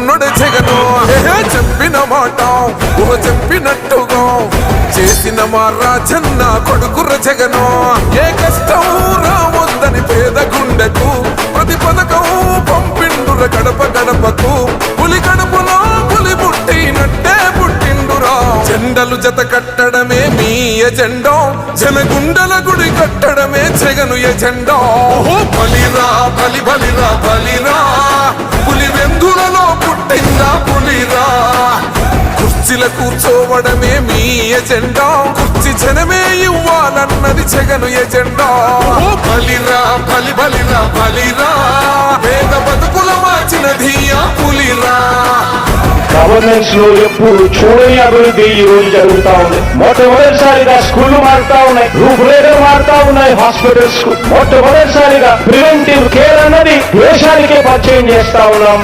ఉన్నడు జగను. చెప్పిన మాట చెప్పినట్టుగా చేసిన మా రాజన్న కొడుకుర జగను. ఏ కష్టం రావద్దని పేద గుండెకు ప్రతి పథకం పంపిండుర గడప గడపకు. పులి గడపలో పులి పుట్టినట్టే పుట్టిండురా. జెండలు జత కట్టడమే మీ ఎజెండా, జనగుండల గుడి కట్టడమే జగను ఎజెండా. బలిరా బలి బలిరా బలిరా, పులి వెందులలో పుట్టిందా పులిరా. కుర్చీల కూర్చోవడమే మీ ఎజెండా, కుర్చీ జనమే ఇవ్వాలన్నది జగను ఎజెండా. బలిరా బలి బలిరా బలిరా, పేద బతుకుల మార్చినది ఆ పులిరా. గవర్నెన్స్ లో ఎప్పుడు చూడని అభివృద్ధి ఈ రోజు జరుగుతా ఉంది. మొట్టమొదటిసారిగా స్కూళ్లు మారుతా ఉన్నాయి, రూపురేఖలు మారుతా ఉన్నాయి. హాస్పిటల్స్ మొట్టమొదటిసారిగా ప్రివెంటివ్ కేర్ అన్నది దేశానికే పరిచయం చేస్తా ఉన్నాం.